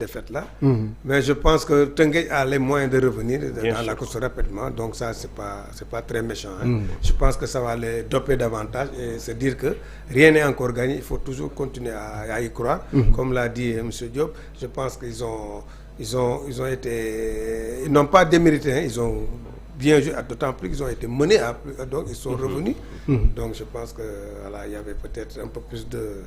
défaite-là. Mais je pense que Teungueth a les moyens de revenir dans la course rapidement. Donc ça, c'est pas très méchant. Je pense que ça va les doper davantage et se dire que rien n'est encore gagné. Il faut toujours continuer à y croire. Comme l'a dit M. Diop, je pense qu'ils n'ont pas démérité. Ils ont bien joué, d'autant plus qu'ils ont été menés donc ils sont revenus. Donc je pense que voilà, il y avait peut-être un peu plus de...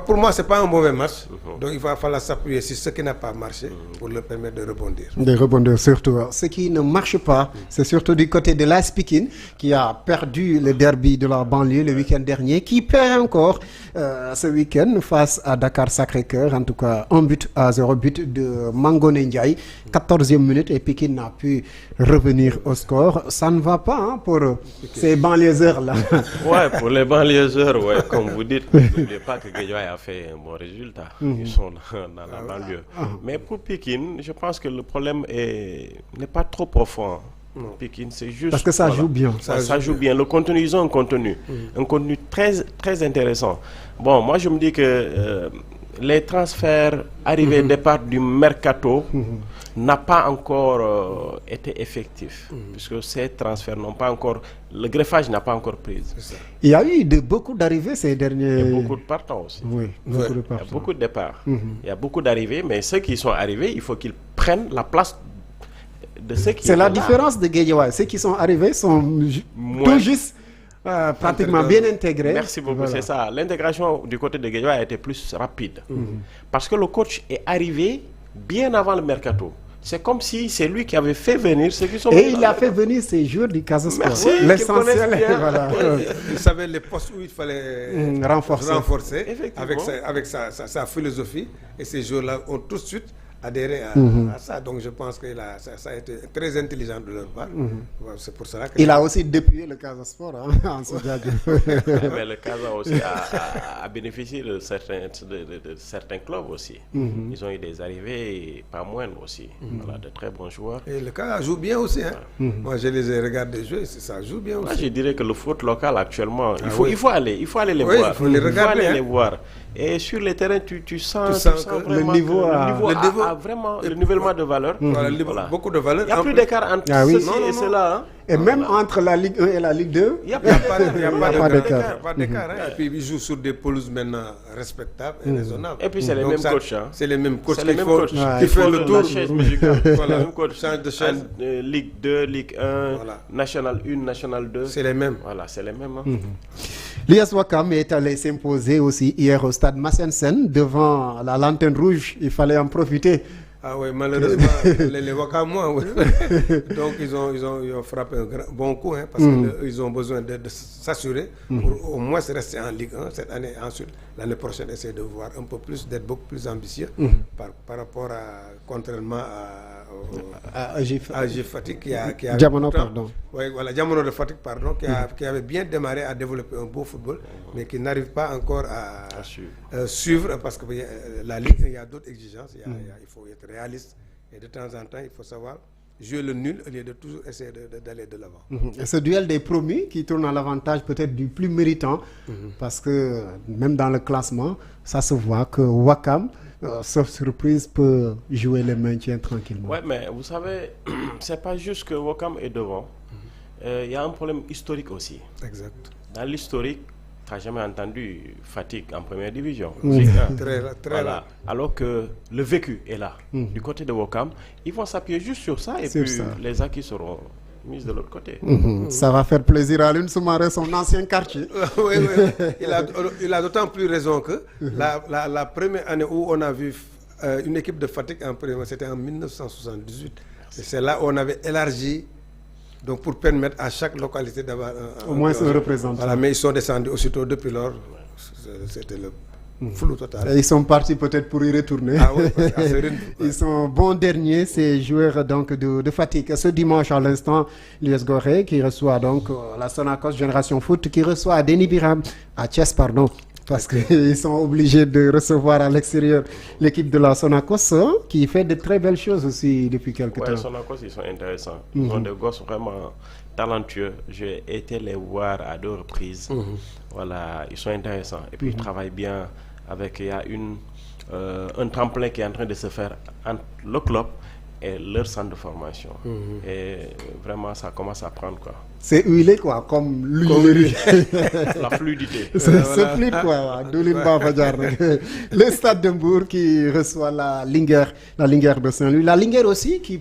pour moi, ce n'est pas un mauvais match. Donc il va falloir s'appuyer sur ce qui n'a pas marché pour leur permettre de rebondir. De rebondir surtout. Ce qui ne marche pas, c'est surtout du côté de l'AS Pikine qui a perdu le derby de la banlieue le week-end dernier, qui perd encore ce week-end face à Dakar Sacré-Cœur. En tout cas, 1-0 but de Mangone Ndiaye. 14e minute et Pikine n'a pu revenir au score. Ça ne va pas pour ces banlieuseurs-là. Ouais, pour les banlieuseurs, ouais, comme vous dites, n'oubliez pas que Guédiawaye a fait un bon résultat. Ils sont dans la banlieue. Mais pour Pikine, je pense que le problème n'est pas trop profond. Pikine, c'est juste... Parce que ça joue bien. Ça joue bien. Le contenu, ils ont un contenu très, très intéressant. Bon, moi je me dis que les transferts arrivés départ du mercato n'a pas encore été effectif, puisque ces transferts n'ont pas encore... Le greffage n'a pas encore pris. Il y a eu beaucoup d'arrivées ces derniers... Il y a beaucoup de partants aussi. Oui, beaucoup de partants. Il y a beaucoup de départs. Il y a beaucoup d'arrivées, mais ceux qui sont arrivés, il faut qu'ils prennent la place de ceux qui... C'est la différence de Guédiawaye. Ceux qui sont arrivés sont tout juste... pratiquement bien intégré. Merci beaucoup, c'est ça. L'intégration du côté de Guédiawaye a été plus rapide. Parce que le coach est arrivé bien avant le mercato. C'est comme si c'est lui qui avait fait venir ceux qui sont... Et il a fait venir ces joueurs du Casa Sport. L'essentiel, voilà. Il savait les postes où il fallait renforcer avec sa philosophie. Et ces joueurs-là ont tout de suite adhéré à ça. Donc je pense que ça a été très intelligent de leur part. C'est pour cela que... Il a aussi dépuyé le Casa Sport. Mais le Casa aussi a bénéficié de certains clubs aussi. Ils ont eu des arrivées pas moindres aussi. Voilà, de très bons joueurs. Et le Casa joue bien aussi. Moi je les ai regardés jouer, ça joue bien aussi. Moi je dirais que le foot local actuellement, il faut aller les voir. Il faut les regarder. Les voir. Et sur les terrains, tu sens que le niveau a vraiment le nivellement de valeur. Voilà. Beaucoup de valeur. Il n'y a plus d'écart entre ceci et cela. Et même entre la Ligue 1 et la Ligue 2, il n'y a pas d'écart. Et puis ils jouent sur des pelouses maintenant respectables et raisonnables. Et puis c'est les mêmes coachs. C'est les mêmes coachs qui font le tour. Voilà, même coach change de chaise. Ligue 2, Ligue 1, National 1, National 2. C'est les mêmes. Voilà, c'est les mêmes. L'IS Ouakam est allé s'imposer aussi hier au stade Massensen devant la lanterne rouge. Il fallait en profiter. Ah oui, malheureusement, les Ouakamois, donc ils ont frappé un bon coup, parce qu'ils ont besoin de s'assurer pour au moins rester en Ligue 1 cette année. Ensuite, l'année prochaine, essayer de voir un peu plus, d'être beaucoup plus ambitieux par rapport à, contrairement à Fatick qui a Diamono, pardon. Oui, voilà, Diamono de Fatick, pardon, qui avait bien démarré à développer un beau football, mais qui n'arrive pas encore à suivre, parce que la Ligue, il y a d'autres exigences, il faut être réaliste, et de temps en temps, il faut savoir jouer le nul au lieu de toujours essayer d'aller de l'avant. Et ce duel des promus qui tourne à l'avantage peut-être du plus méritant, parce que même dans le classement, ça se voit que Ouakam, sauf surprise, peut jouer les maintiens tranquillement. Oui, mais vous savez, c'est pas juste que Ouakam est devant. Il y a un problème historique aussi. Exact. Dans l'historique, tu n'as jamais entendu Fatick en première division. Très là. Alors que le vécu est là. Du côté de Ouakam, ils vont s'appuyer juste sur ça et puis les acquis seront mis de l'autre côté. Ça va faire plaisir à Alioune Soumaré, son ancien quartier. Oui. Il a d'autant plus raison que la première année où on a vu une équipe de Fatick en première, c'était en 1978. Et c'est là où on avait élargi, donc pour permettre à chaque localité d'avoir au moins un représentant. Voilà, mais ils sont descendus aussitôt depuis lors. C'était le flou total. Et ils sont partis peut-être pour y retourner. Ils sont bons derniers, ces joueurs donc de Fatick. Ce dimanche à l'instant, l'US Gorée qui reçoit donc la Sonacos Génération Foot, qui reçoit Denis Biram à Thiès, pardon. Parce qu'ils sont obligés de recevoir à l'extérieur l'équipe de la Sonacos, qui fait de très belles choses aussi depuis quelques temps. Sonacos, ils sont intéressants. Ils ont des gosses vraiment talentueux. J'ai été les voir à 2 reprises. Voilà, ils sont intéressants. Et puis ils travaillent bien avec... Il y a un tremplin qui est en train de se faire entre le club et leur centre de formation. Et vraiment, ça commence à prendre quoi. C'est huilé quoi, comme l'huile. La fluidité. C'est fluide quoi. Le Stade de Mbour qui reçoit la Linguère de Saint-Louis. La Linguère aussi qui